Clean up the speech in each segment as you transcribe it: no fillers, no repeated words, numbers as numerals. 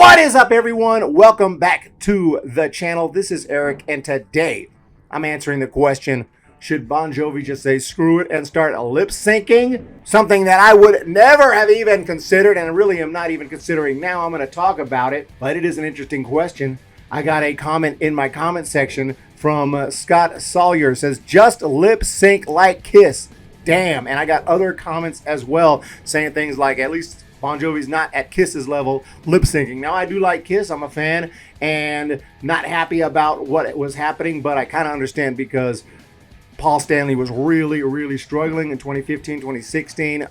What is up, everyone? Welcome back to the channel. This is Eric, and today I'm answering the question, should Bon Jovi just say screw it and start lip-syncing? Something that I would never have even considered, and really am not even considering now. I'm going to talk about it, but it is an interesting question. I got a comment in my comment section from Scott Sawyer. It says, just lip-sync like Kiss. Damn. And I got other comments as well saying things like, at least Bon Jovi's not at Kiss's level lip-syncing. Now, I do like Kiss. I'm a fan and not happy about what was happening, but I kind of understand because Paul Stanley was really struggling in 2015, 2016.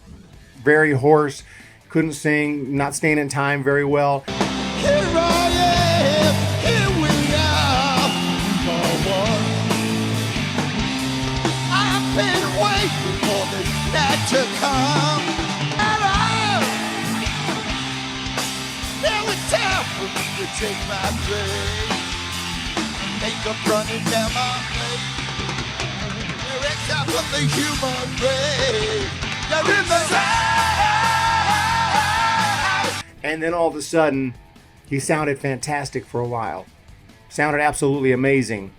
Very hoarse, couldn't sing, not staying in time very well. Here I am, here we are, forward. I've been waiting for this night to come. Now it's time for me to take my place. Makeup running down my face. Lyrics out from the human race. You're in the side. And then all of a sudden, he sounded fantastic for a while. Sounded absolutely amazing.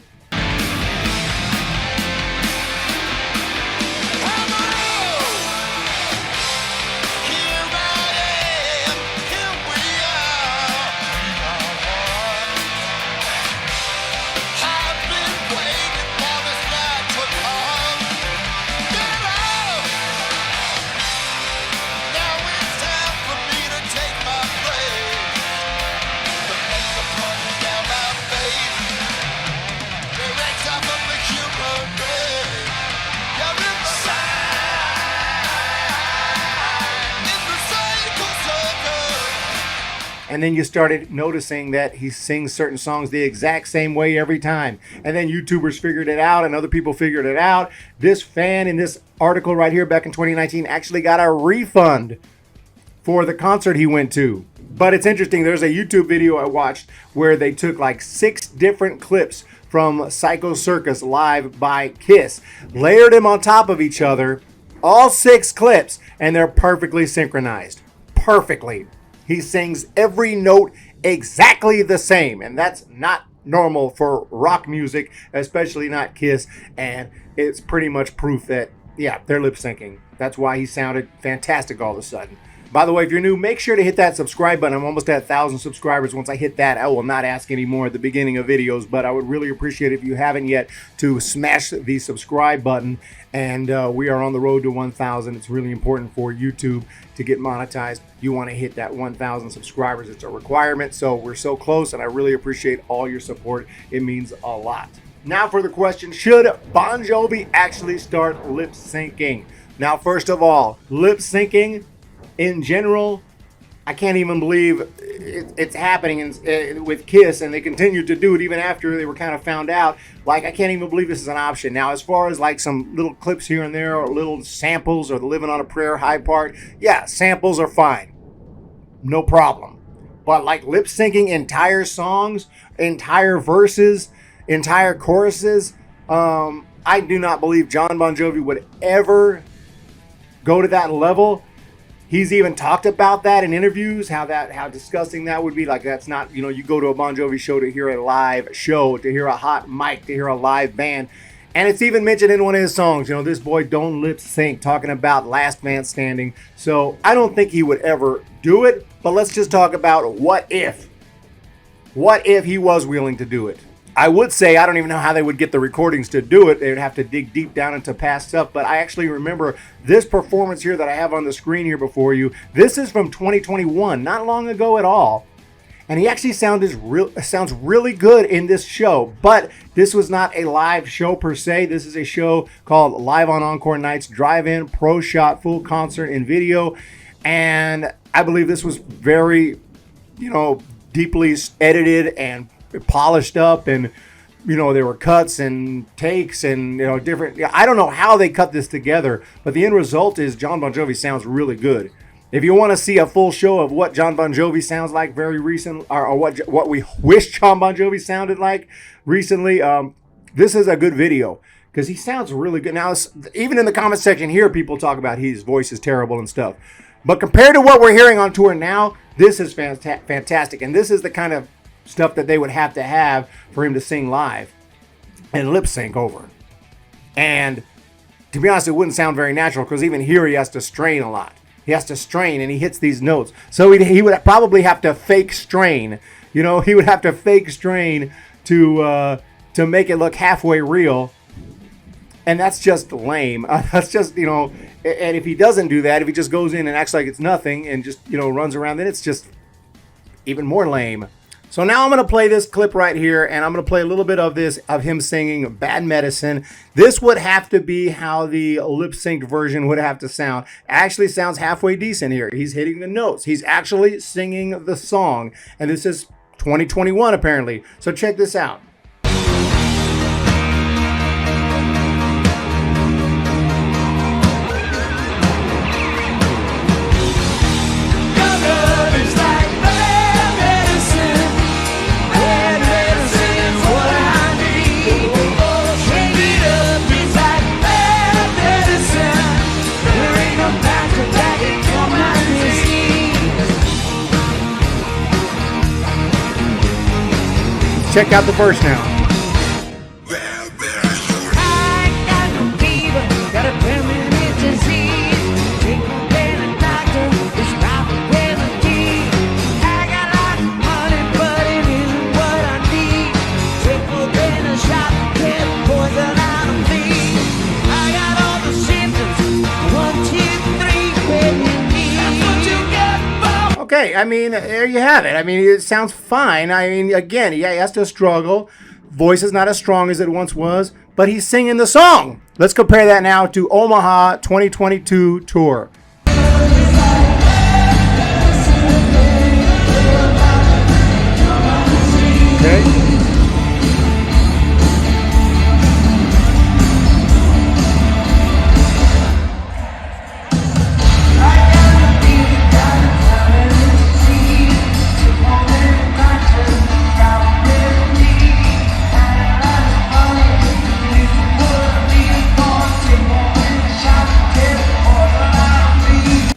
And then you started noticing that he sings certain songs the exact same way every time. And then YouTubers figured it out and other people figured it out. This fan in this article right here back in 2019 actually got a refund for the concert he went to. But it's interesting, there's a YouTube video I watched where they took like 6 different clips from Psycho Circus live by Kiss, layered them on top of each other, all 6 clips, and they're perfectly synchronized. Perfectly. He sings every note exactly the same, and that's not normal for rock music, especially not Kiss, and it's pretty much proof that, yeah, they're lip-syncing. That's why he sounded fantastic all of a sudden. By the way, if you're new, make sure to hit that subscribe button. I'm almost at 1,000 subscribers. Once I hit that, I will not ask any more at the beginning of videos, but I would really appreciate it if you haven't yet to smash the subscribe button. And we are on the road to 1,000. It's really important for YouTube to get monetized. You want to hit that 1,000 subscribers. It's a requirement, so we're so close, and I really appreciate all your support. It means a lot. Now for the question, should Bon Jovi actually start lip-syncing? Now, first of all, lip-syncing in general, I can't even believe it's happening with Kiss, and they continue to do it even after they were kind of found out. Like, I can't even believe this is an option. Now, as far as like some little clips here and there, or little samples, or the Living on a Prayer high part, yeah, samples are fine. No problem. But like lip-syncing entire songs, entire verses, entire choruses, I do not believe Jon Bon Jovi would ever go to that level. He's even talked about that in interviews, how disgusting that would be. Like, that's not, you go to a Bon Jovi show to hear a live show, to hear a hot mic, to hear a live band. And it's even mentioned in one of his songs, this boy don't lip sync, talking about Last Man Standing. So I don't think he would ever do it, but let's just talk about what if. What if he was willing to do it? I would say I don't even know how they would get the recordings to do it. They would have to dig deep down into past stuff. But I actually remember this performance here that I have on the screen here before you. This is from 2021, not long ago at all. And he actually sounds really good in this show. But this was not a live show per se. This is a show called Live on Encore Nights, Drive-In, Pro Shot, Full Concert in Video. And I believe this was very, deeply edited and polished up, and there were cuts and takes and different. I don't know how they cut this together, but the end result is Jon Bon Jovi sounds really good. If you want to see a full show of what Jon Bon Jovi sounds like very recent, or what we wish Jon Bon Jovi sounded like recently, this is a good video because he sounds really good. Now, even in the comment section here, people talk about his voice is terrible and stuff. But compared to what we're hearing on tour now, this is fantastic. And this is the kind of stuff that they would have to have for him to sing live and lip sync over. And to be honest, it wouldn't sound very natural because even here he has to strain a lot. He has to strain and he hits these notes. So he would probably have to fake strain. You know, he would have to fake strain to make it look halfway real. And that's just lame. That's just, you know, and if he doesn't do that, if he just goes in and acts like it's nothing and just, you know, runs around, then it's just even more lame. So now I'm going to play this clip right here, and I'm going to play a little bit of this, of him singing Bad Medicine. This would have to be how the lip-synced version would have to sound. Actually sounds halfway decent here. He's hitting the notes. He's actually singing the song, and this is 2021 apparently. So check this out. Check out the verse now. Okay, I mean, there you have it. I mean, it sounds fine. I mean, again, yeah, he has to struggle. Voice is not as strong as it once was, but he's singing the song. Let's compare that now to Omaha 2022 tour. Okay.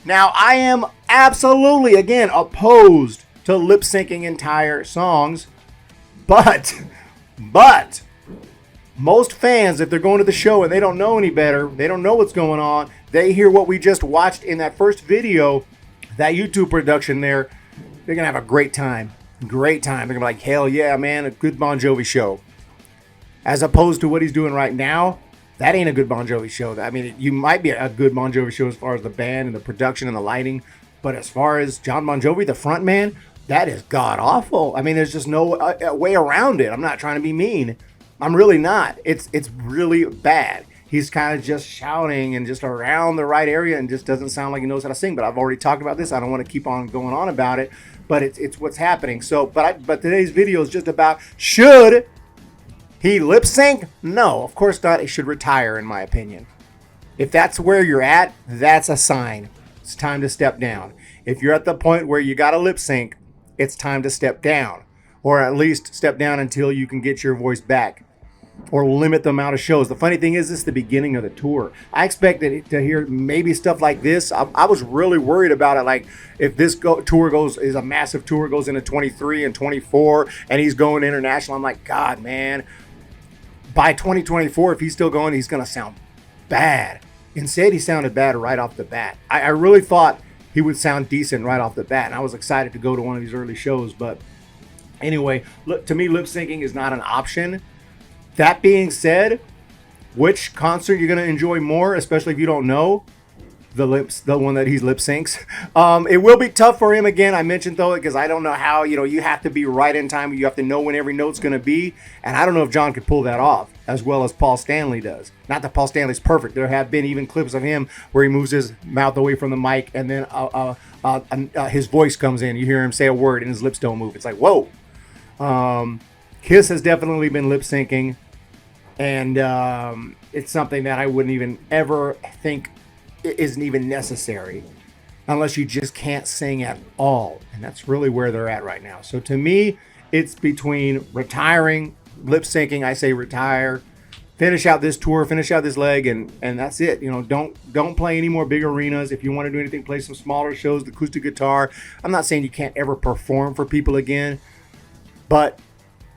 Now, I am absolutely, again, opposed to lip-syncing entire songs, but most fans, if they're going to the show and they don't know any better, they don't know what's going on, they hear what we just watched in that first video, that YouTube production there, they're going to have a great time. Great time. They're going to be like, hell yeah, man, a good Bon Jovi show. As opposed to what he's doing right now, that ain't a good Bon Jovi show. I mean, you might be a good Bon Jovi show as far as the band and the production and the lighting, but as far as John Bon Jovi, the front man, that is god awful. I mean, there's just no way around it. I'm not trying to be mean. I'm really not. It's really bad. He's kind of just shouting and just around the right area and just doesn't sound like he knows how to sing. But I've already talked about this. I don't want to keep on going on about it, but it's what's happening. So, but today's video is just about, should he lip sync? No, of course not. He should retire, in my opinion. If that's where you're at, that's a sign. It's time to step down. If you're at the point where you got to lip sync, it's time to step down. Or at least step down until you can get your voice back. Or limit the amount of shows. The funny thing is, this is the beginning of the tour. I expected to hear maybe stuff like this. I was really worried about it. Like, if this is a massive tour, goes into 23 and 24, and he's going international, I'm like, God, man. By 2024, if he's still going, he's going to sound bad. Instead, he sounded bad right off the bat. I really thought he would sound decent right off the bat, and I was excited to go to one of these early shows. But anyway, look, to me, lip syncing is not an option. That being said, which concert you're going to enjoy more, especially if you don't know the one that he's lip syncs. It will be tough for him again. I mentioned though, because I don't know how, you have to be right in time. You have to know when every note's going to be. And I don't know if John could pull that off as well as Paul Stanley does. Not that Paul Stanley's perfect. There have been even clips of him where he moves his mouth away from the mic and then his voice comes in. You hear him say a word and his lips don't move. It's like, whoa. Kiss has definitely been lip syncing. And it's something that I wouldn't even ever think isn't even necessary unless you just can't sing at all. And that's really where they're at right now. So to me, it's between retiring, lip syncing. I say retire. finish out this tour, finish out this leg, and that's it. You know, don't play any more big arenas. If you want to do anything, play some smaller shows, the acoustic guitar. I'm not saying you can't ever perform for people again, but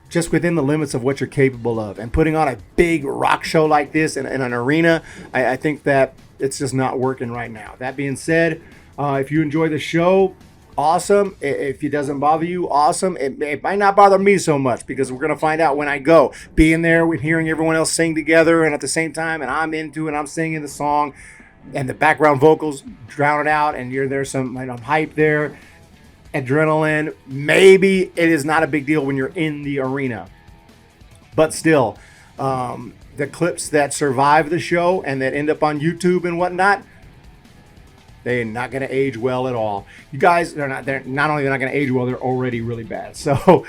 just within the limits of what you're capable of. And putting on a big rock show like this in an arena, I think that it's just not working right now. That being said, if you enjoy the show, awesome. If it doesn't bother you, awesome. It might not bother me so much, because we're going to find out when I go. Being there with hearing everyone else sing together and at the same time, and I'm into it, I'm singing the song, and the background vocals drown it out, and there's some hype there, adrenaline. Maybe it is not a big deal when you're in the arena. But still, the clips that survive the show and that end up on YouTube and whatnot, they're not going to age well at all. You guys, they're not only not going to age well, they're already really bad. So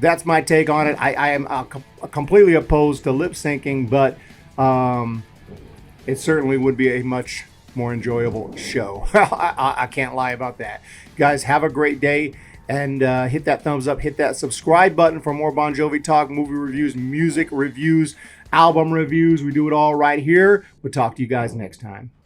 that's my take on it. I am completely opposed to lip syncing, but it certainly would be a much more enjoyable show. I can't lie about that. Guys, have a great day, and hit that thumbs up, hit that subscribe button for more Bon Jovi talk, movie reviews, music reviews, album reviews. We do it all right here. We'll talk to you guys next time.